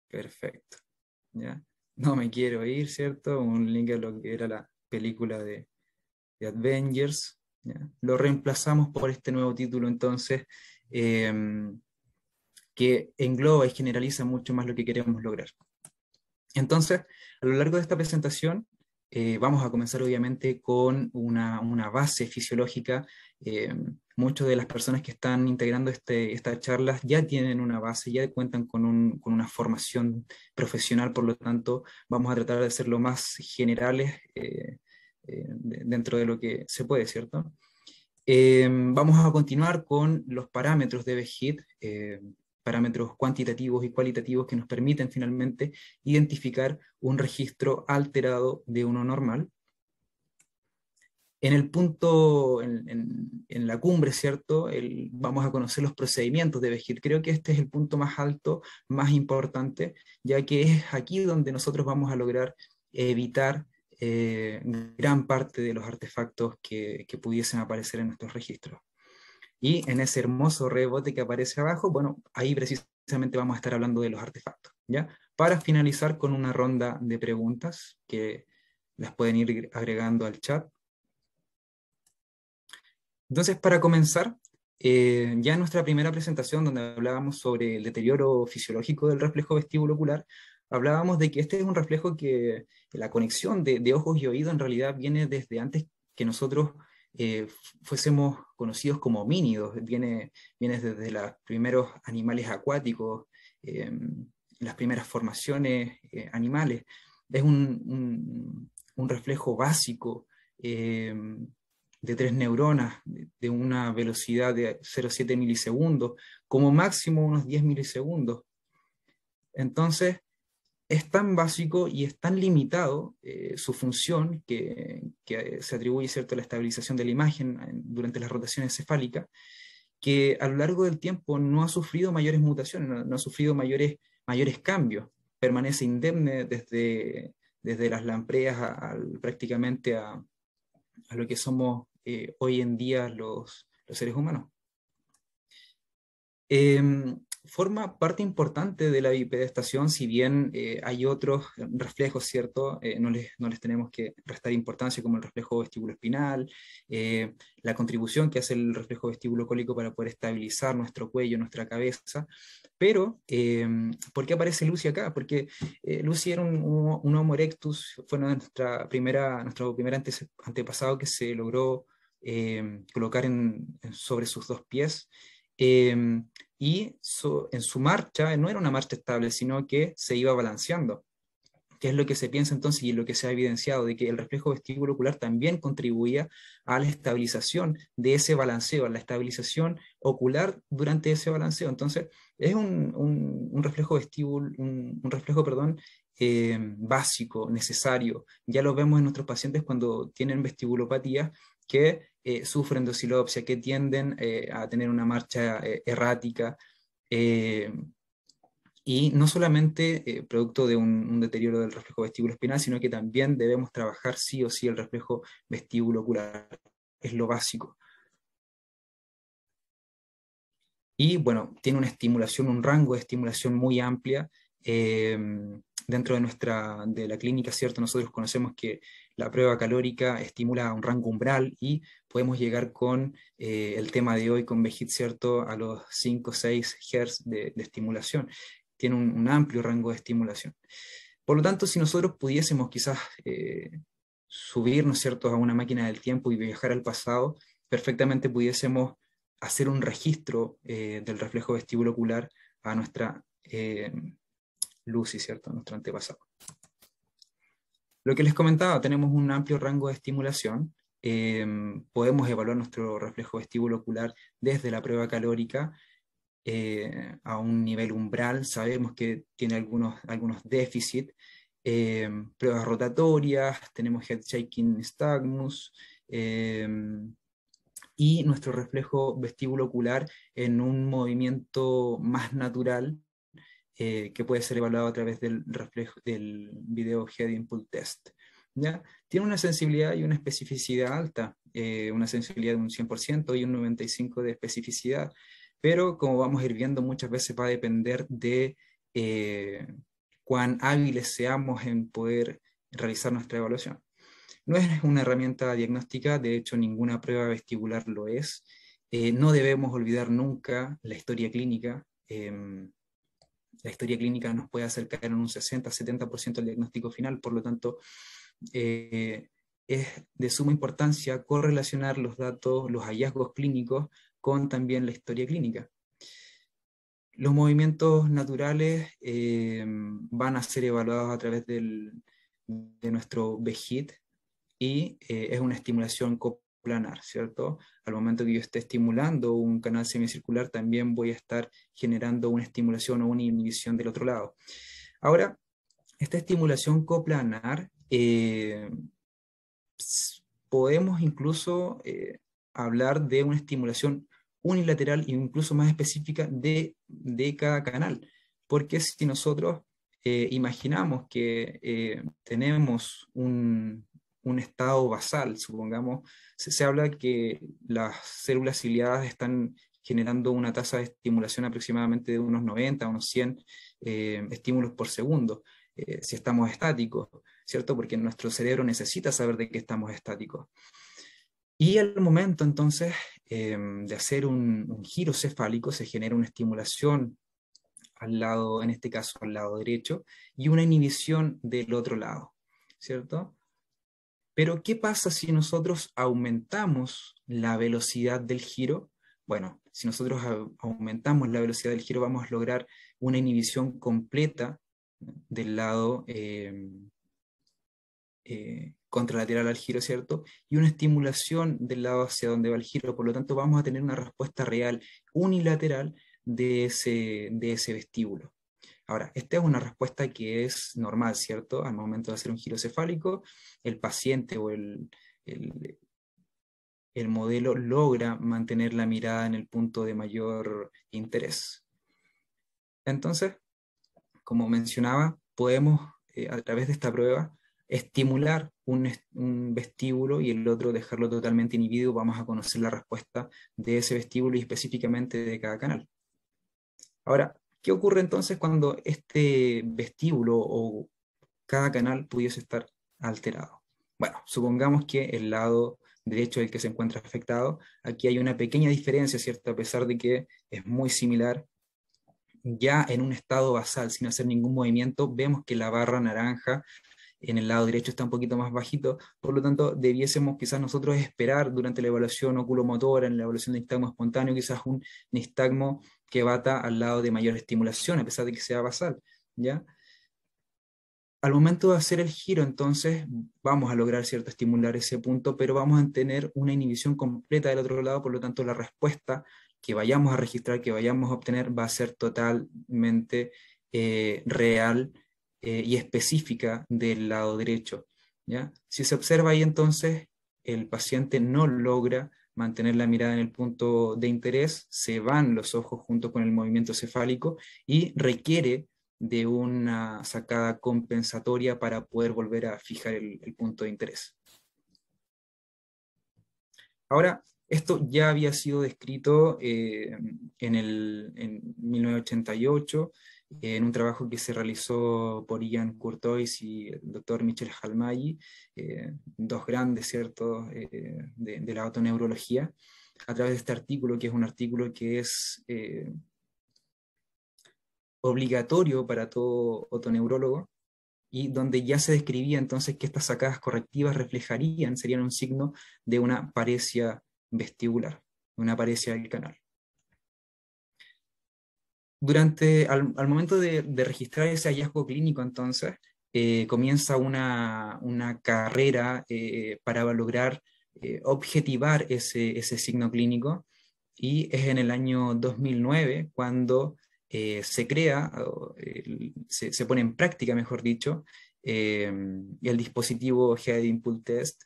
Perfecto. ¿Ya? No me quiero ir, ¿cierto? Un link a lo que era la película de Avengers. ¿Ya? Lo reemplazamos por este nuevo título, entonces, eh, que engloba y generaliza mucho más lo que queremos lograr. Entonces, a lo largo de esta presentación, vamos a comenzar obviamente con una base fisiológica. Muchas de las personas que están integrando estas charlas ya tienen una base, ya cuentan con una formación profesional, por lo tanto, vamos a tratar de ser lo más generales dentro de lo que se puede, ¿cierto? Vamos a continuar con los parámetros de BEGIT, parámetros cuantitativos y cualitativos que nos permiten finalmente identificar un registro alterado de uno normal. En el punto, en la cumbre, ¿cierto? Vamos a conocer los procedimientos de BEGIT. Creo que este es el punto más alto, más importante, ya que es aquí donde nosotros vamos a lograr evitar eh, gran parte de los artefactos que pudiesen aparecer en nuestros registros. Y en ese hermoso rebote que aparece abajo, bueno, ahí precisamente vamos a estar hablando de los artefactos, ¿ya? Para finalizar con una ronda de preguntas que las pueden ir agregando al chat. Entonces, para comenzar, ya en nuestra primera presentación, donde hablábamos sobre el deterioro fisiológico del reflejo vestíbulo ocular, hablábamos de que este es un reflejo que la conexión de ojos y oído en realidad viene desde antes que nosotros eh, fuésemos conocidos como homínidos, viene desde los primeros animales acuáticos, eh, las primeras formaciones animales. Es un reflejo básico. De 3 neuronas, de una velocidad de 0,7 milisegundos, como máximo unos 10 milisegundos. Entonces, es tan básico y es tan limitado su función que se atribuye, ¿cierto?, a la estabilización de la imagen durante las rotaciones cefálicas, que a lo largo del tiempo no ha sufrido mayores mutaciones, no ha sufrido mayores cambios. Permanece indemne desde las lampreas prácticamente a lo que somos hoy en día los seres humanos. Forma parte importante de la bipedestación, si bien hay otros reflejos, ¿cierto? No les tenemos que restar importancia, como el reflejo vestíbulo-espinal, la contribución que hace el reflejo vestíbulo-cólico para poder estabilizar nuestro cuello, nuestra cabeza. Pero, ¿por qué aparece Lucy acá? Porque Lucy era un Homo erectus, fue nuestro primer antepasado que se logró colocar sobre sus dos pies. Eh, en su marcha no era una marcha estable, sino que se iba balanceando, que es lo que se piensa entonces y lo que se ha evidenciado, de que el reflejo vestíbulo ocular también contribuía a la estabilización de ese balanceo, a la estabilización ocular durante ese balanceo. Entonces, es un reflejo vestíbulo, un reflejo, perdón, básico, necesario. Ya lo vemos en nuestros pacientes cuando tienen vestibulopatía, que sufren de oscilopsia, que tienden a tener una marcha errática, eh, y no solamente producto de un deterioro del reflejo vestíbulo espinal, sino que también debemos trabajar sí o sí el reflejo vestíbulo ocular. Es lo básico. Y bueno, tiene una estimulación, un rango de estimulación muy amplia. eh, Dentro de la clínica, ¿cierto? Nosotros conocemos que la prueba calórica estimula un rango umbral y podemos llegar con el tema de hoy, con BEGIT, ¿cierto?, a los 5 o 6 Hz de estimulación. Tiene un amplio rango de estimulación. Por lo tanto, si nosotros pudiésemos quizás subirnos, ¿cierto?, a una máquina del tiempo y viajar al pasado, perfectamente pudiésemos hacer un registro del reflejo vestíbulo ocular a nuestra Lucy, ¿cierto?, a nuestro antepasado. Lo que les comentaba, tenemos un amplio rango de estimulación. Podemos evaluar nuestro reflejo vestíbulo ocular desde la prueba calórica a un nivel umbral. Sabemos que tiene algunos déficits. Pruebas rotatorias, tenemos head shaking nystagmus, y nuestro reflejo vestíbulo ocular en un movimiento más natural, que puede ser evaluado a través del video Head Input Test. ¿Ya? Tiene una sensibilidad y una especificidad alta, una sensibilidad de un 100% y un 95% de especificidad, pero como vamos a ir viendo, muchas veces va a depender cuán hábiles seamos en poder realizar nuestra evaluación. No es una herramienta diagnóstica, de hecho ninguna prueba vestibular lo es. No debemos olvidar nunca la historia clínica. La historia clínica nos puede acercar en un 60-70% al diagnóstico final, por lo tanto, es de suma importancia correlacionar los datos, los hallazgos clínicos con también la historia clínica. Los movimientos naturales van a ser evaluados a través de nuestro VGIT y es una estimulación coplanar, ¿cierto? Al momento que yo esté estimulando un canal semicircular, también voy a estar generando una estimulación o una inhibición del otro lado. Ahora, esta estimulación coplanar, podemos incluso hablar de una estimulación unilateral e incluso más específica de cada canal, porque si nosotros imaginamos que tenemos un estado basal, supongamos, se habla que las células ciliadas están generando una tasa de estimulación aproximadamente de unos 90 a unos 100 estímulos por segundo, si estamos estáticos, ¿cierto? Porque nuestro cerebro necesita saber de qué estamos estáticos. Y al momento entonces de hacer un giro cefálico se genera una estimulación al lado, en este caso al lado derecho, y una inhibición del otro lado, ¿cierto? Pero ¿qué pasa si nosotros aumentamos la velocidad del giro? Bueno, si nosotros aumentamos la velocidad del giro vamos a lograr una inhibición completa del lado contralateral al giro, ¿cierto? Y una estimulación del lado hacia donde va el giro, por lo tanto vamos a tener una respuesta real unilateral de ese vestíbulo. Ahora, esta es una respuesta que es normal, ¿cierto? Al momento de hacer un giro cefálico, el paciente o el modelo logra mantener la mirada en el punto de mayor interés. Entonces, como mencionaba, podemos, a través de esta prueba, estimular un vestíbulo y el otro dejarlo totalmente inhibido. Vamos a conocer la respuesta de ese vestíbulo y específicamente de cada canal. Ahora, ¿qué ocurre entonces cuando este vestíbulo o cada canal pudiese estar alterado? Bueno, supongamos que el lado derecho es el que se encuentra afectado. Aquí hay una pequeña diferencia, ¿cierto? A pesar de que es muy similar, ya en un estado basal, sin hacer ningún movimiento, vemos que la barra naranja en el lado derecho está un poquito más bajito, por lo tanto debiésemos quizás nosotros esperar durante la evaluación oculomotora, en la evaluación de nistagmo espontáneo, quizás un nistagmo que bata al lado de mayor estimulación, a pesar de que sea basal, ¿ya? Al momento de hacer el giro, entonces, vamos a lograr, ¿cierto?, estimular ese punto, pero vamos a tener una inhibición completa del otro lado, por lo tanto la respuesta que vayamos a registrar, que vayamos a obtener, va a ser totalmente real y específica del lado derecho, ¿ya? Si se observa ahí, entonces, el paciente no logra mantener la mirada en el punto de interés, se van los ojos junto con el movimiento cefálico y requiere de una sacada compensatoria para poder volver a fijar el punto de interés. Ahora, esto ya había sido descrito en 1988, en un trabajo que se realizó por Ian Curtois y el doctor Michel Halmagyi, dos grandes, ¿cierto?, de la otoneurología, a través de este artículo, que es un artículo que es obligatorio para todo otoneurólogo, y donde ya se describía entonces que estas sacadas correctivas serían un signo de una paresia vestibular, una paresia del canal. Al momento de registrar ese hallazgo clínico, entonces, comienza una carrera para lograr objetivar ese signo clínico, y es en el año 2009 cuando se crea, se pone en práctica, mejor dicho, el dispositivo Head Input Test,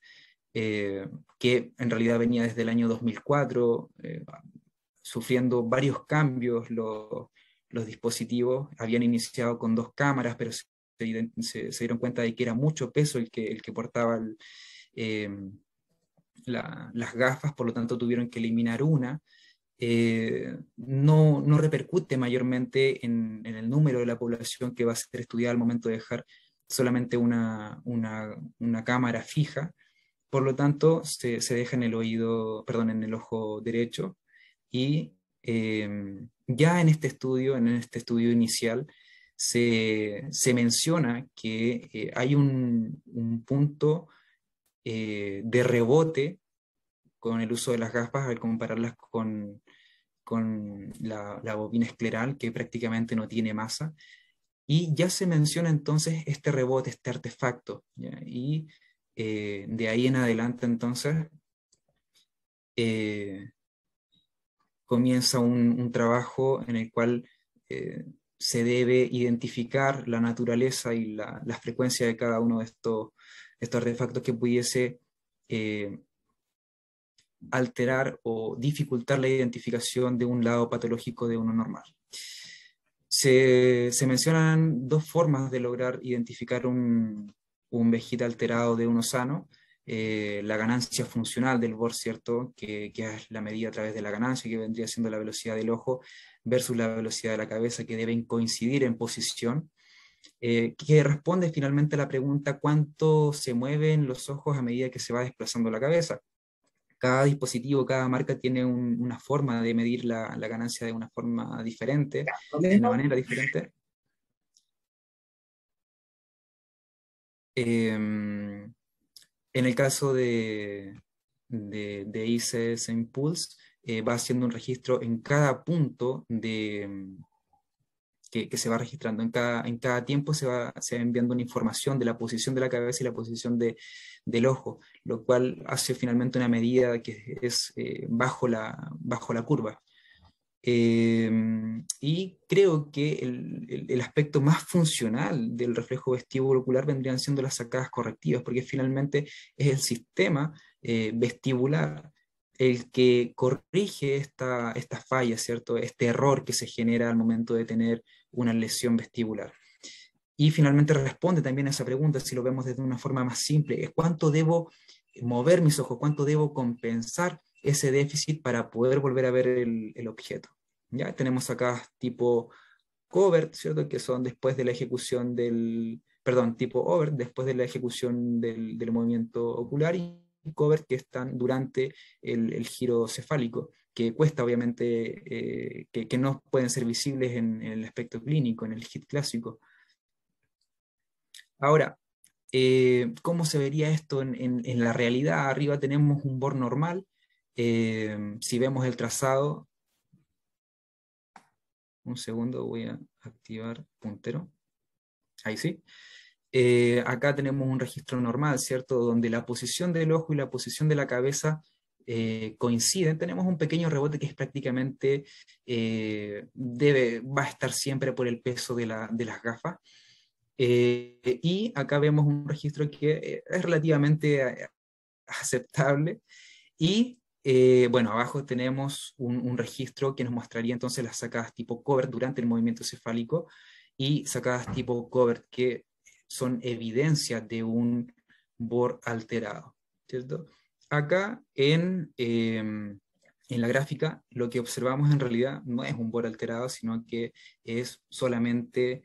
que en realidad venía desde el año 2004, sufriendo varios cambios. Los dispositivos habían iniciado con 2 cámaras, pero se dieron cuenta de que era mucho peso el que portaba las gafas, por lo tanto tuvieron que eliminar una, no repercute mayormente en el número de la población que va a ser estudiada al momento de dejar solamente una cámara fija. Por lo tanto, se deja en el oído, perdón, en el ojo derecho, y ya en este estudio inicial, se menciona que hay un punto de rebote con el uso de las gafas al compararlas con la bobina escleral, que prácticamente no tiene masa, y ya se menciona entonces este rebote, este artefacto, ¿ya? Y de ahí en adelante entonces eh, comienza un trabajo en el cual se debe identificar la naturaleza y la frecuencia de cada uno de estos artefactos que pudiese eh, alterar o dificultar la identificación de un lado patológico de uno normal. Se mencionan dos formas de lograr identificar un vejiga alterado de uno sano. La ganancia funcional del BOR, ¿cierto? Que es la medida a través de la ganancia, que vendría siendo la velocidad del ojo, versus la velocidad de la cabeza, que deben coincidir en posición, que responde finalmente a la pregunta cuánto se mueven los ojos a medida que se va desplazando la cabeza. Cada dispositivo, cada marca tiene una forma de medir la ganancia de una forma diferente, de una manera diferente. En el caso de ICS Impulse, va haciendo un registro en cada punto que se va registrando. En cada tiempo se va enviando una información de la posición de la cabeza y la posición del ojo, lo cual hace finalmente una medida que es bajo la curva. Y creo que el aspecto más funcional del reflejo vestibular ocular vendrían siendo las sacadas correctivas, porque finalmente es el sistema vestibular el que corrige esta falla, ¿cierto? Este error que se genera al momento de tener una lesión vestibular. Y finalmente responde también a esa pregunta, si lo vemos desde una forma más simple, es cuánto debo mover mis ojos, cuánto debo compensar ese déficit para poder volver a ver el objeto. Ya tenemos acá tipo covert, ¿cierto? Que son después de la ejecución perdón, tipo overt, después de la ejecución del movimiento ocular, y covert que están durante el giro cefálico, que cuesta obviamente, que no pueden ser visibles en el aspecto clínico, en el HIT clásico. Ahora, ¿cómo se vería esto en la realidad? Arriba tenemos un BOR normal. Si vemos el trazado, un segundo, voy a activar puntero. Ahí sí. Acá tenemos un registro normal, ¿cierto? Donde la posición del ojo y la posición de la cabeza coinciden. Tenemos un pequeño rebote que es prácticamente, va a estar siempre por el peso de las gafas. Y acá vemos un registro que es relativamente aceptable. Y bueno, abajo tenemos un registro que nos mostraría entonces las sacadas tipo covert durante el movimiento cefálico y sacadas tipo covert que son evidencias de un BOR alterado, ¿cierto? Acá en la gráfica lo que observamos en realidad no es un BOR alterado, sino que es solamente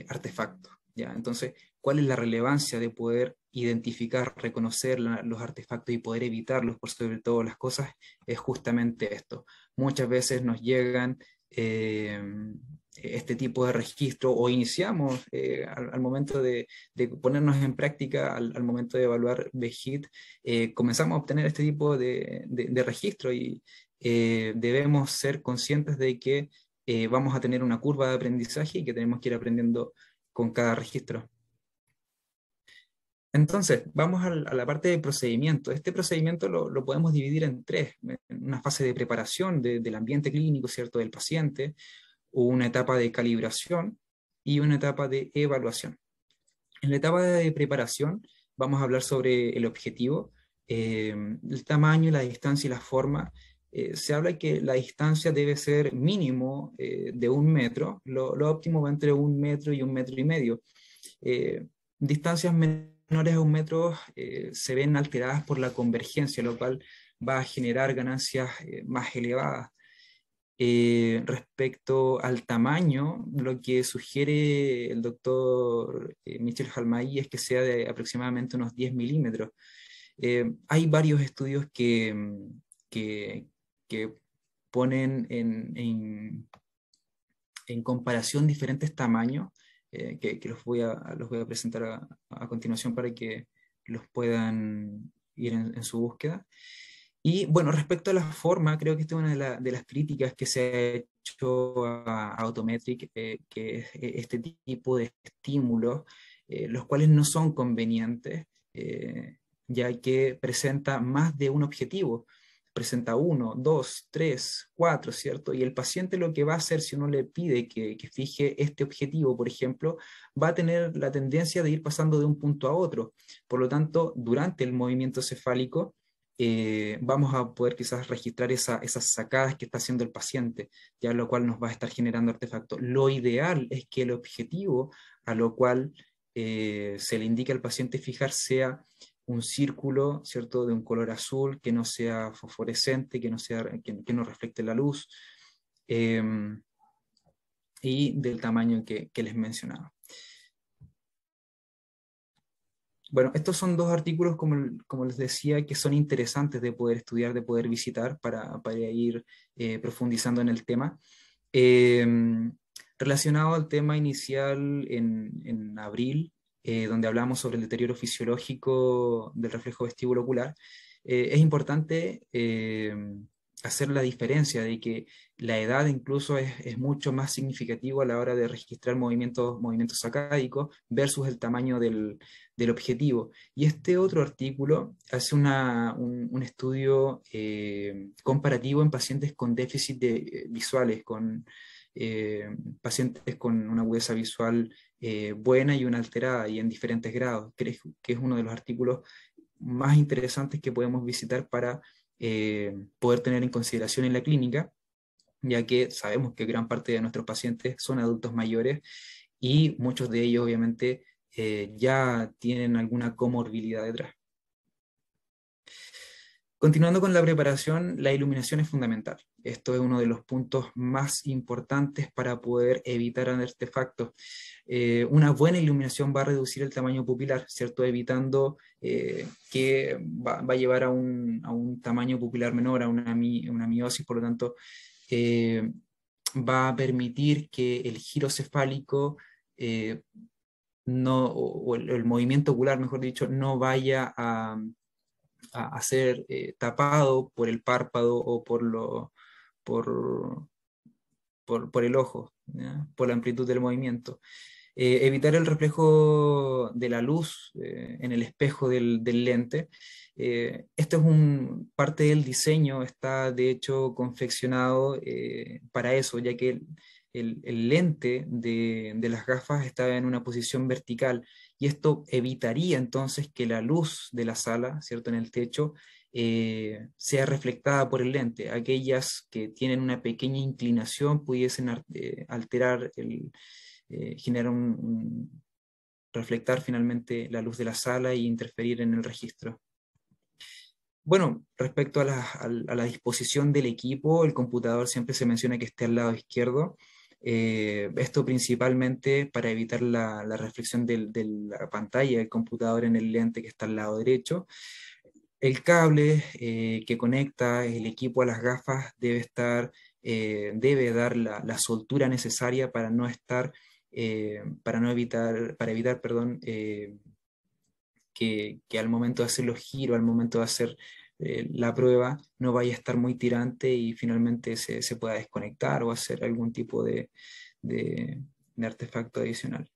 artefacto, ¿ya? Entonces, ¿cuál es la relevancia de poder identificar, reconocer los artefactos y poder evitarlos por sobre todas las cosas? Es justamente esto. Muchas veces nos llegan este tipo de registro o iniciamos al momento de ponernos en práctica, al momento de evaluar BHIT, comenzamos a obtener este tipo de registro y debemos ser conscientes de que vamos a tener una curva de aprendizaje y que tenemos que ir aprendiendo con cada registro. Entonces, vamos a la parte de procedimiento. Este procedimiento lo podemos dividir en tres: en una fase de preparación del ambiente clínico, ¿cierto?, del paciente, una etapa de calibración y una etapa de evaluación. En la etapa de preparación vamos a hablar sobre el objetivo, el tamaño, la distancia y la forma. Se habla que la distancia debe ser mínimo de 1 metro, lo óptimo va entre 1 metro y 1,5 metros. Distancias menores a 1 metro se ven alteradas por la convergencia, lo cual va a generar ganancias más elevadas. Respecto al tamaño, lo que sugiere el doctor Michel Halmay es que sea de aproximadamente unos 10 milímetros. Hay varios estudios que, que ponen en comparación diferentes tamaños, que los voy a presentar a continuación para que los puedan ir en su búsqueda. Y bueno, respecto a la forma, creo que esta es una de las críticas que se ha hecho a Autometric, que es este tipo de estímulos, los cuales no son convenientes, ya que presenta más de un objetivo. Presenta uno, dos, tres, cuatro, ¿cierto? Y el paciente lo que va a hacer si uno le pide que fije este objetivo, por ejemplo, va a tener la tendencia de ir pasando de un punto a otro. Por lo tanto, durante el movimiento cefálico, vamos a poder quizás registrar esas sacadas que está haciendo el paciente, ya lo cual nos va a estar generando artefactos. Lo ideal es que el objetivo a lo cual se le indica al paciente fijar sea un círculo, ¿cierto?, de un color azul, que no sea fosforescente, que no reflecte la luz, eh, y del tamaño que les mencionaba. Bueno, estos son dos artículos, como les decía, que son interesantes de poder estudiar, de poder visitar para ir profundizando en el tema. Eh, Relacionado al tema inicial en abril, donde hablamos sobre el deterioro fisiológico del reflejo vestíbulo ocular, es importante hacer la diferencia de que la edad incluso es mucho más significativo a la hora de registrar movimientos sacádicos versus el tamaño del objetivo. Y este otro artículo hace un estudio comparativo en pacientes con déficit visuales, con pacientes con una agudeza visual buena y una alterada, y en diferentes grados. Creo que es uno de los artículos más interesantes que podemos visitar para poder tener en consideración en la clínica, ya que sabemos que gran parte de nuestros pacientes son adultos mayores y muchos de ellos obviamente ya tienen alguna comorbilidad detrás. Continuando con la preparación, la iluminación es fundamental. Esto es uno de los puntos más importantes para poder evitar artefactos. Una buena iluminación va a reducir el tamaño pupilar, ¿cierto? Evitando que va a llevar a un tamaño pupilar menor, a una miosis, por lo tanto, eh, va a permitir que el giro cefálico o el movimiento ocular, mejor dicho, no vaya a ser tapado por el párpado o por, por el ojo, ¿ya? Por la amplitud del movimiento. Evitar el reflejo de la luz en el espejo del lente. Esto es parte del diseño, está de hecho confeccionado para eso, ya que el lente de las gafas está en una posición vertical, y esto evitaría entonces que la luz de la sala, ¿cierto?, en el techo, sea reflectada por el lente. Aquellas que tienen una pequeña inclinación pudiesen alterar generar reflectar finalmente la luz de la sala y interferir en el registro. Bueno, respecto a la disposición del equipo, el computador siempre se menciona que esté al lado izquierdo. Esto principalmente para evitar la reflexión de la pantalla del computador en el lente que está al lado derecho. El cable que conecta el equipo a las gafas debe dar la soltura necesaria para no estar, para evitar, perdón, que al momento de hacer los giros, al momento de hacer la prueba, no vaya a estar muy tirante y finalmente se pueda desconectar o hacer algún tipo de artefacto adicional.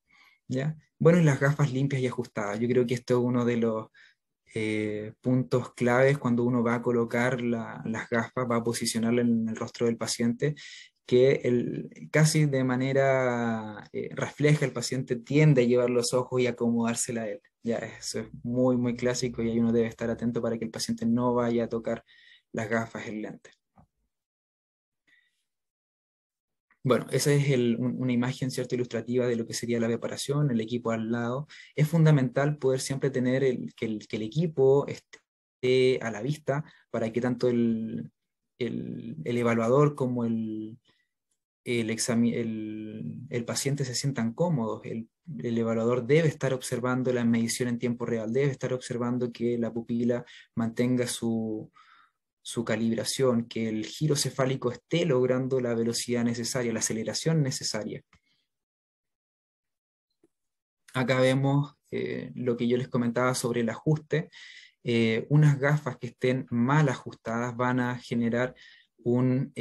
¿Ya? Bueno, y las gafas limpias y ajustadas. Yo creo que esto es uno de los puntos claves cuando uno va a colocar las gafas, va a posicionarla en el rostro del paciente, que casi de manera refleja el paciente tiende a llevar los ojos y acomodársela a él. Ya, eso es muy, muy clásico, y ahí uno debe estar atento para que el paciente no vaya a tocar las gafas, el lente. Bueno, esa es una imagen, ¿cierto?, ilustrativa de lo que sería la preparación, el equipo al lado. Es fundamental poder siempre tener que el equipo esté a la vista, para que tanto el evaluador como el paciente se sientan cómodos. El evaluador debe estar observando la medición en tiempo real, debe estar observando que la pupila mantenga su calibración, que el giro cefálico esté logrando la velocidad necesaria, la aceleración necesaria. Acá vemos lo que yo les comentaba sobre el ajuste. Unas gafas que estén mal ajustadas van a generar un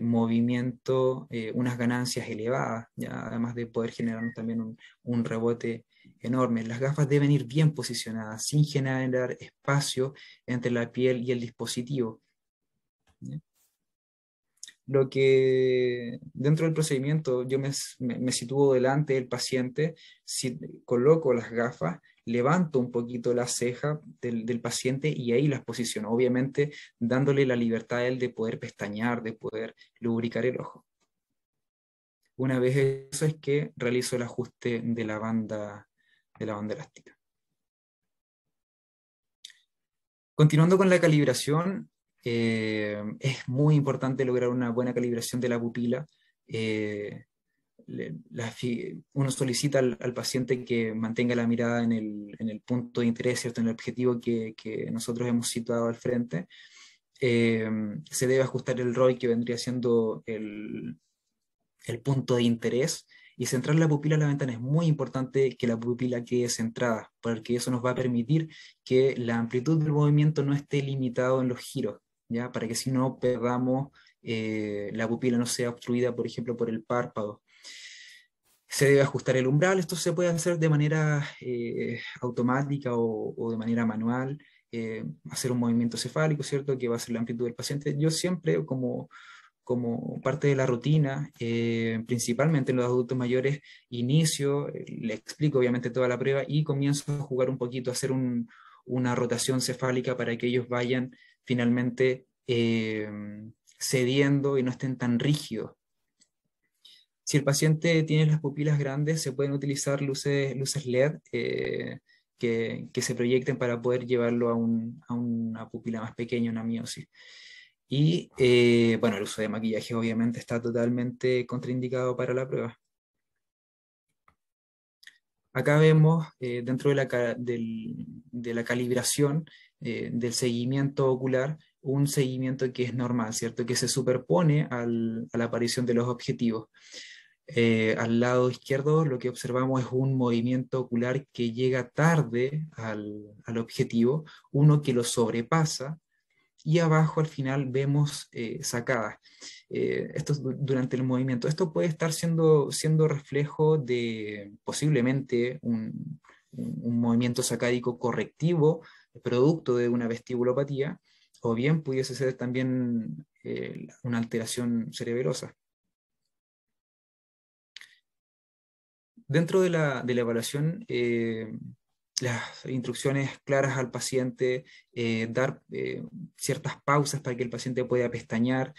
movimiento, unas ganancias elevadas, ¿ya? Además de poder generar también un rebote enorme. Las gafas deben ir bien posicionadas, sin generar espacio entre la piel y el dispositivo, ¿ya? Lo que dentro del procedimiento yo me sitúo delante del paciente, si, coloco las gafas, levanto un poquito la ceja del paciente y ahí las posiciono, obviamente dándole la libertad a él de poder pestañear, de poder lubricar el ojo. Una vez eso es que realizo el ajuste de la banda elástica. Continuando con la calibración, es muy importante lograr una buena calibración de la pupila. Eh, Uno solicita al paciente que mantenga la mirada en el punto de interés, ¿cierto? En el objetivo que nosotros hemos situado al frente. Se debe ajustar el ROI, que vendría siendo el punto de interés, y centrar la pupila en la ventana. Es muy importante que la pupila quede centrada, porque eso nos va a permitir que la amplitud del movimiento no esté limitado en los giros, ¿ya? Para que si no perdamos, la pupila no sea obstruida, por ejemplo, por el párpado. Se debe ajustar el umbral. Esto se puede hacer de manera automática o de manera manual, hacer un movimiento cefálico, ¿cierto? Que va a ser la amplitud del paciente. Yo siempre, como parte de la rutina, principalmente en los adultos mayores, inicio, le explico obviamente toda la prueba y comienzo a jugar un poquito, a hacer una rotación cefálica para que ellos vayan finalmente cediendo y no estén tan rígidos. Si el paciente tiene las pupilas grandes, se pueden utilizar luces LED que se proyecten para poder llevarlo a una pupila más pequeña, una miosis. Y bueno, el uso de maquillaje obviamente está totalmente contraindicado para la prueba. Acá vemos dentro de la calibración del seguimiento ocular, un seguimiento que es normal, ¿cierto? Que se superpone a la aparición de los objetivos. Al lado izquierdo lo que observamos es un movimiento ocular que llega tarde al objetivo, uno que lo sobrepasa, y abajo al final vemos sacadas. Esto es durante el movimiento. Esto puede estar siendo reflejo de posiblemente un movimiento sacádico correctivo, producto de una vestibulopatía, o bien pudiese ser también una alteración cerebelosa. Dentro de la evaluación, las instrucciones claras al paciente, dar ciertas pausas para que el paciente pueda pestañear.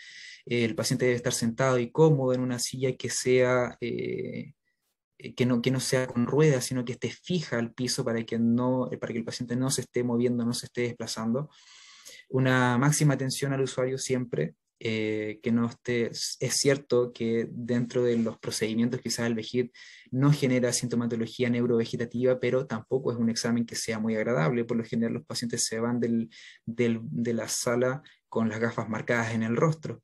El paciente debe estar sentado y cómodo en una silla que no sea con ruedas, sino que esté fija al piso para que el paciente no se esté moviendo, no se esté desplazando. Una máxima atención al usuario siempre, que no esté, es cierto que dentro de los procedimientos quizás el VEGID no genera sintomatología neurovegetativa, pero tampoco es un examen que sea muy agradable. Por lo general los pacientes se van de la sala con las gafas marcadas en el rostro.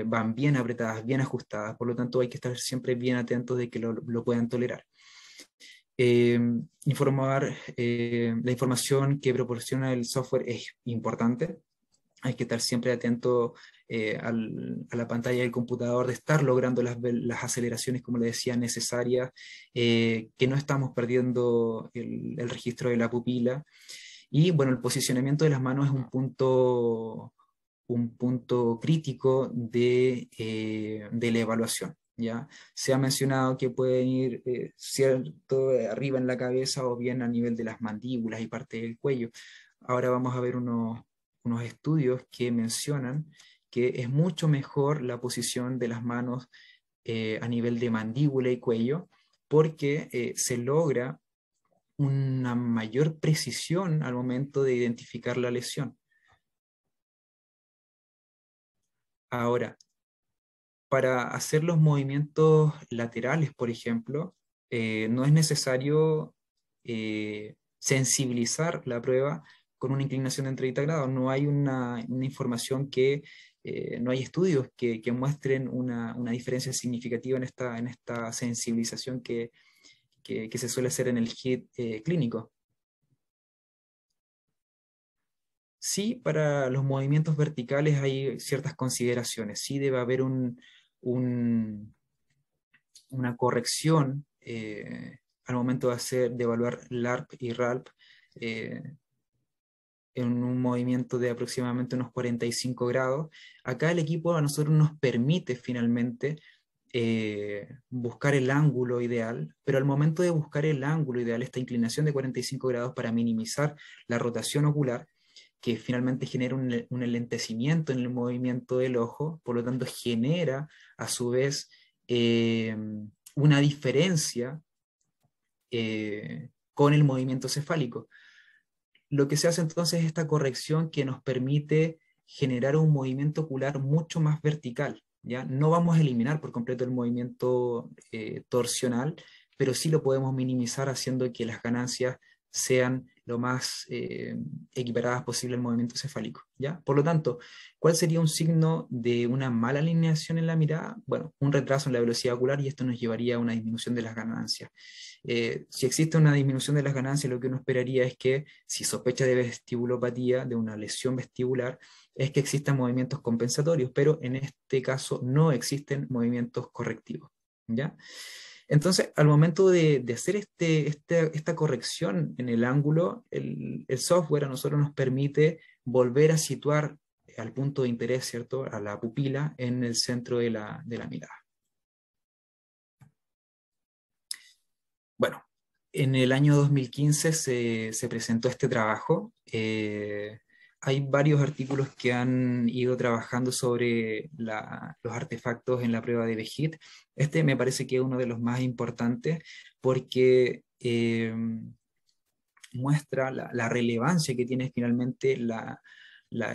Van bien apretadas, bien ajustadas, por lo tanto hay que estar siempre bien atentos de que lo puedan tolerar. La información que proporciona el software es importante. Hay que estar siempre atento a la pantalla del computador, de estar logrando las aceleraciones, como le decía, necesarias, que no estamos perdiendo el registro de la pupila. Y bueno, el posicionamiento de las manos es un punto crítico de la evaluación. ¿Ya? Se ha mencionado que pueden ir cierto arriba en la cabeza o bien a nivel de las mandíbulas y parte del cuello. Ahora vamos a ver unos estudios que mencionan que es mucho mejor la posición de las manos a nivel de mandíbula y cuello, porque se logra una mayor precisión al momento de identificar la lesión. Ahora, para hacer los movimientos laterales, por ejemplo, no es necesario sensibilizar la prueba con una inclinación de 30 grados. No hay una información no hay estudios que muestren una diferencia significativa en esta sensibilización que se suele hacer en el HIIT clínico. Sí, para los movimientos verticales hay ciertas consideraciones. Sí debe haber un- una corrección al momento de evaluar LARP y RALP eh, en un movimiento de aproximadamente unos 45 grados. Acá el equipo a nosotros nos permite finalmente buscar el ángulo ideal, pero al momento de buscar el ángulo ideal, esta inclinación de 45 grados para minimizar la rotación ocular, que finalmente genera un enlentecimiento en el movimiento del ojo, por lo tanto genera a su vez una diferencia con el movimiento cefálico. Lo que se hace entonces es esta corrección que nos permite generar un movimiento ocular mucho más vertical. ¿Ya? No vamos a eliminar por completo el movimiento torsional, pero sí lo podemos minimizar haciendo que las ganancias sean lo más equiparadas posible al movimiento cefálico. ¿Ya? Por lo tanto, ¿cuál sería un signo de una mala alineación en la mirada? Bueno, un retraso en la velocidad ocular, y esto nos llevaría a una disminución de las ganancias. Si existe una disminución de las ganancias, lo que uno esperaría es que, si sospecha de vestibulopatía, de una lesión vestibular, es que existan movimientos compensatorios, pero en este caso no existen movimientos correctivos. ¿Ya? Entonces, al momento de hacer esta corrección en el ángulo, el software a nosotros nos permite volver a situar al punto de interés, ¿cierto?, a la pupila en el centro de la mirada. Bueno, en el año 2015 se presentó este trabajo. Hay varios artículos que han ido trabajando sobre los artefactos en la prueba de Behit. Este me parece que es uno de los más importantes porque muestra la relevancia que tiene finalmente la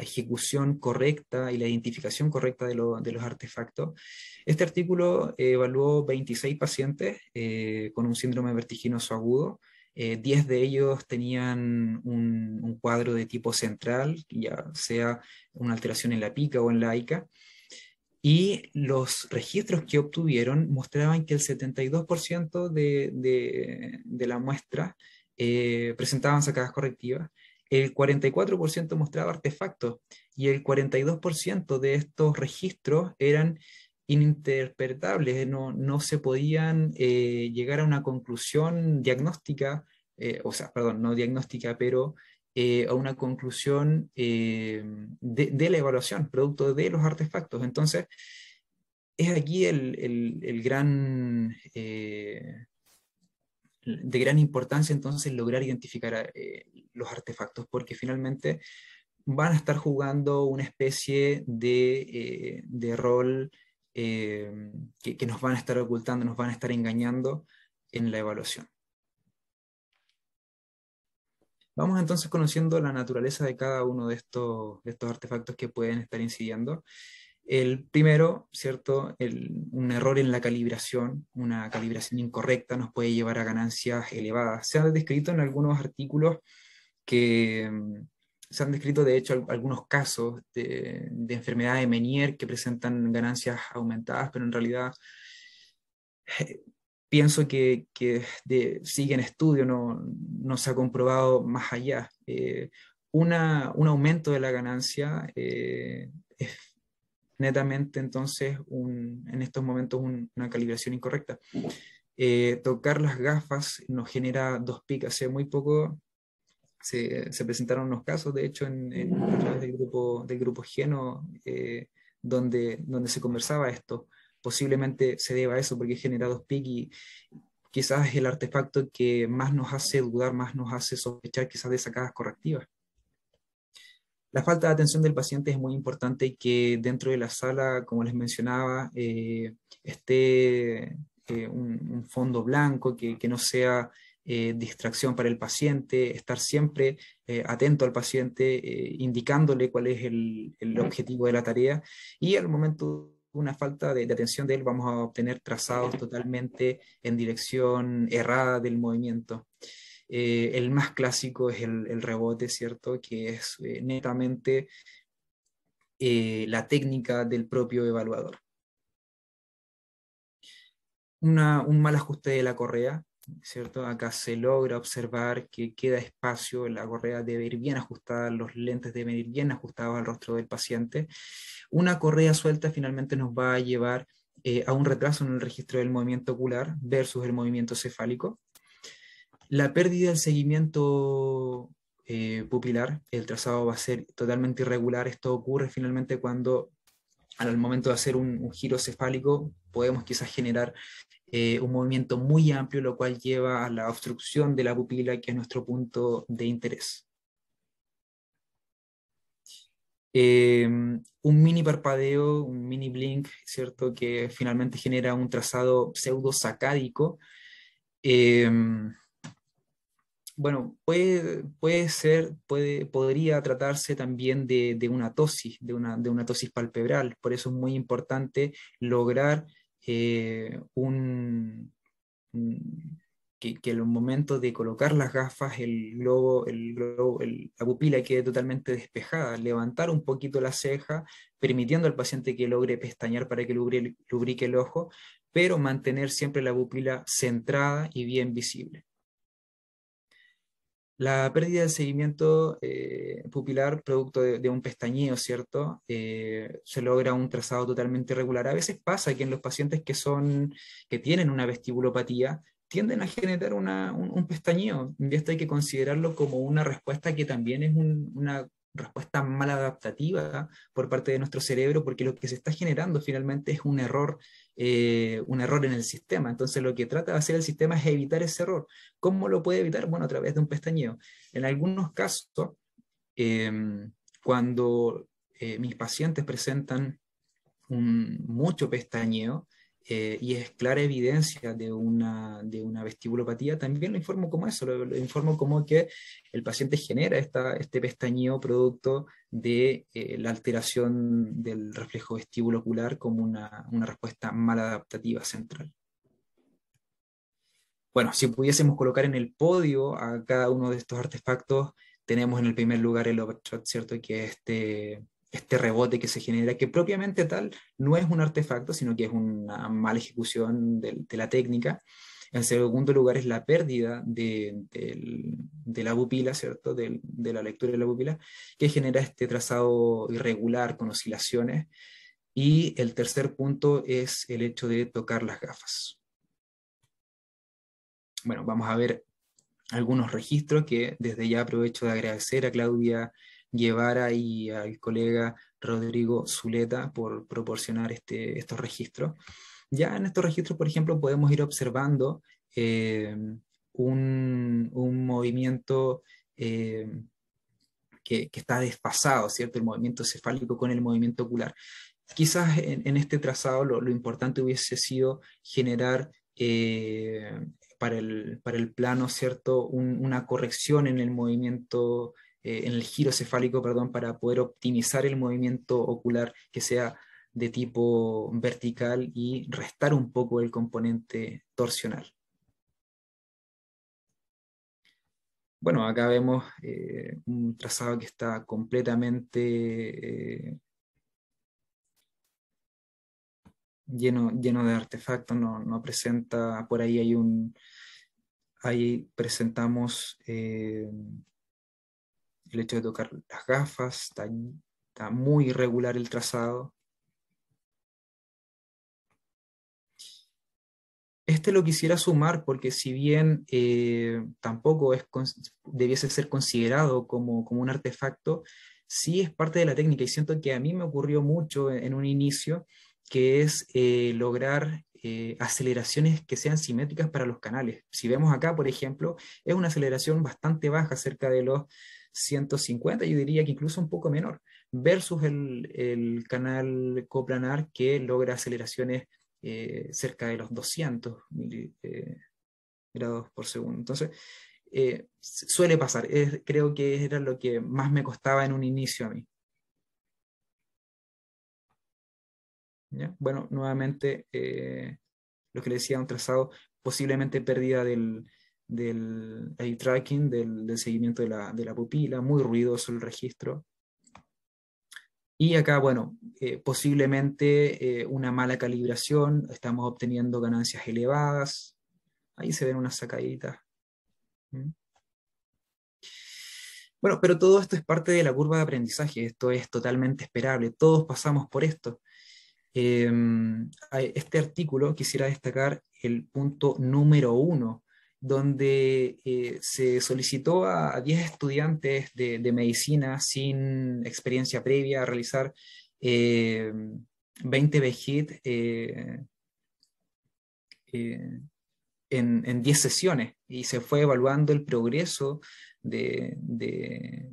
ejecución correcta y la identificación correcta de los artefactos. Este artículo evaluó 26 pacientes con un síndrome vertiginoso agudo. 10 de ellos tenían un cuadro de tipo central, ya sea una alteración en la pica o en la ICA, y los registros que obtuvieron mostraban que el 72% de la muestra presentaban sacadas correctivas, el 44% mostraba artefactos y el 42% de estos registros eran ininterpretables, no se podían llegar a una conclusión diagnóstica, o sea, perdón, no diagnóstica, pero a una conclusión de la evaluación, producto de los artefactos. Entonces, es aquí el gran, de gran importancia entonces lograr identificar los artefactos, porque finalmente van a estar jugando una especie de rol que nos van a estar ocultando, nos van a estar engañando en la evaluación. Vamos entonces conociendo la naturaleza de cada uno de estos artefactos que pueden estar incidiendo. El primero, ¿cierto? Un error en la calibración, una calibración incorrecta nos puede llevar a ganancias elevadas. Se han descrito en algunos artículos que se han descrito, de hecho, algunos casos de enfermedad de Meniere que presentan ganancias aumentadas, pero en realidad pienso que sigue en estudio, no se ha comprobado más allá. Un aumento de la ganancia es netamente entonces en estos momentos una calibración incorrecta. Tocar las gafas nos genera dos picos. Hace muy poco se presentaron unos casos, de hecho, a través del grupo Geno, donde se conversaba esto. Posiblemente se deba a eso porque genera dos pics y quizás es el artefacto que más nos hace dudar, más nos hace sospechar quizás de sacadas correctivas. La falta de atención del paciente es muy importante, que dentro de la sala, como les mencionaba, esté un fondo blanco, que no sea distracción para el paciente, estar siempre atento al paciente, indicándole cuál es el objetivo de la tarea, y al momento de una falta de atención de él vamos a obtener trazados totalmente en dirección errada del movimiento. El más clásico es el rebote, ¿cierto? Que es netamente la técnica del propio evaluador. Un mal ajuste de la correa, ¿cierto? Acá se logra observar que queda espacio, la correa debe ir bien ajustada, los lentes deben ir bien ajustados al rostro del paciente. Una correa suelta finalmente nos va a llevar a un retraso en el registro del movimiento ocular versus el movimiento cefálico. La pérdida del seguimiento pupilar, el trazado va a ser totalmente irregular. Esto ocurre finalmente cuando al momento de hacer un giro cefálico podemos quizás generar un movimiento muy amplio, lo cual lleva a la obstrucción de la pupila, que es nuestro punto de interés. Un mini parpadeo, un mini blink, ¿cierto? Que finalmente genera un trazado pseudo-sacádico. Bueno, podría tratarse también de una tosis, de una tosis palpebral. Por eso es muy importante lograr que el momento de colocar las gafas, la pupila quede totalmente despejada, levantar un poquito la ceja, permitiendo al paciente que logre pestañear para que lubrique el ojo, pero mantener siempre la pupila centrada y bien visible. La pérdida del seguimiento pupilar producto de un pestañeo, ¿cierto? Se logra un trazado totalmente irregular. A veces pasa que en los pacientes que tienen una vestibulopatía tienden a generar un pestañeo. Y esto hay que considerarlo como una respuesta que también es una respuesta maladaptativa por parte de nuestro cerebro, porque lo que se está generando finalmente es un error en el sistema. Entonces lo que trata de hacer el sistema es evitar ese error. ¿Cómo lo puede evitar? Bueno, a través de un pestañeo. En algunos casos, eh, cuando mis pacientes presentan mucho pestañeo y es clara evidencia de una vestibulopatía, también lo informo como eso, lo informo como que el paciente genera este pestañeo producto de la alteración del reflejo vestibulocular como una respuesta maladaptativa central. Bueno, si pudiésemos colocar en el podio a cada uno de estos artefactos, tenemos en el primer lugar el overshot, ¿cierto? Que es este rebote que se genera, que propiamente tal no es un artefacto, sino que es una mala ejecución de la técnica. En segundo lugar es la pérdida de la pupila, ¿cierto? De la lectura de la pupila, que genera este trazado irregular con oscilaciones. Y el tercer punto es el hecho de tocar las gafas. Bueno, vamos a ver algunos registros que desde ya aprovecho de agradecer a Claudia Guevara y al colega Rodrigo Zuleta por proporcionar estos registros. Ya en estos registros, por ejemplo, podemos ir observando eh, un movimiento que está desfasado, ¿cierto? El movimiento cefálico con el movimiento ocular. Quizás en este trazado lo importante hubiese sido generar para el plano, ¿cierto? Una corrección en el movimiento, en el giro cefálico, perdón, para poder optimizar el movimiento ocular que sea de tipo vertical y restar un poco el componente torsional. Bueno, acá vemos un trazado que está completamente lleno de artefactos, no presenta, por ahí ahí presentamos el hecho de tocar las gafas, está muy irregular el trazado. Este lo quisiera sumar porque si bien tampoco debiese ser considerado como un artefacto, sí es parte de la técnica y siento que a mí me ocurrió mucho en un inicio, que es lograr aceleraciones que sean simétricas para los canales. Si vemos acá, por ejemplo, es una aceleración bastante baja, cerca de los 150, yo diría que incluso un poco menor, versus el canal coplanar que logra aceleraciones cerca de los 200 grados por segundo. Entonces, suele pasar. Creo que era lo que más me costaba en un inicio a mí. ¿Ya? Bueno, nuevamente, lo que le decía, un trazado posiblemente pérdida del eye tracking, del seguimiento de la pupila, muy ruidoso el registro. Y acá, bueno, posiblemente una mala calibración, estamos obteniendo ganancias elevadas, ahí se ven unas sacaditas. ¿Mm? Bueno, pero todo esto es parte de la curva de aprendizaje, esto es totalmente esperable, todos pasamos por esto. Eh, este artículo quisiera destacar el punto número 1, donde se solicitó a 10 estudiantes de medicina sin experiencia previa a realizar eh, 20 BHIT eh, en 10 sesiones y se fue evaluando el progreso de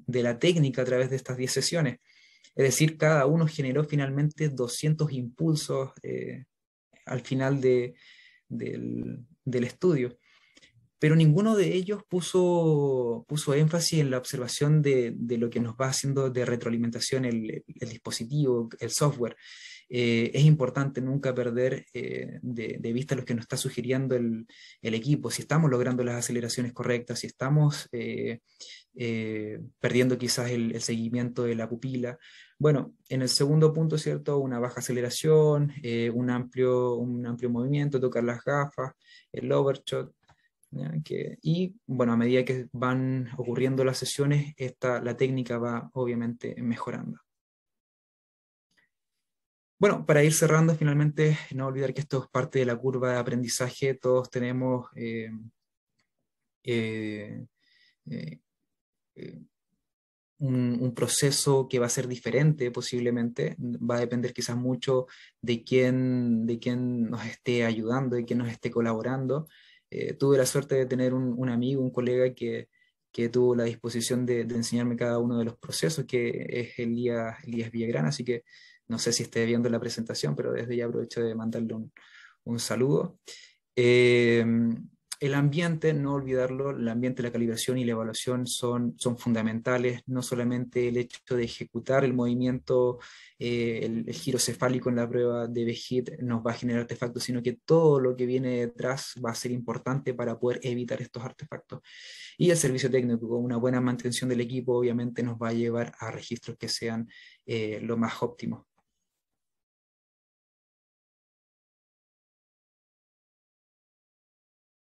la técnica a través de estas 10 sesiones. Es decir, cada uno generó finalmente 200 impulsos al final del estudio, pero ninguno de ellos puso énfasis en la observación de lo que nos va haciendo de retroalimentación el dispositivo, el software. Es importante nunca perder de vista lo que nos está sugiriendo el equipo, si estamos logrando las aceleraciones correctas, si estamos perdiendo quizás el seguimiento de la pupila. Bueno, en el segundo punto, ¿cierto? Una baja aceleración, un amplio movimiento, tocar las gafas, el overshot. ¿Ya? Y bueno, a medida que van ocurriendo las sesiones, la técnica va obviamente mejorando. Bueno, para ir cerrando, finalmente, no olvidar que esto es parte de la curva de aprendizaje. Todos tenemos eh, eh, eh, un proceso que va a ser diferente posiblemente, va a depender quizás mucho de quién nos esté ayudando, de quién nos esté colaborando. Tuve la suerte de tener un amigo, un colega que tuvo la disposición de enseñarme cada uno de los procesos, que es Elías Villagrán, así que no sé si esté viendo la presentación, pero desde ya aprovecho de mandarle un saludo. Eh, el ambiente, no olvidarlo, el ambiente, la calibración y la evaluación son fundamentales, no solamente el hecho de ejecutar el movimiento, el giro cefálico en la prueba de BHIT nos va a generar artefactos, sino que todo lo que viene detrás va a ser importante para poder evitar estos artefactos. Y el servicio técnico, con una buena mantención del equipo, obviamente nos va a llevar a registros que sean lo más óptimos.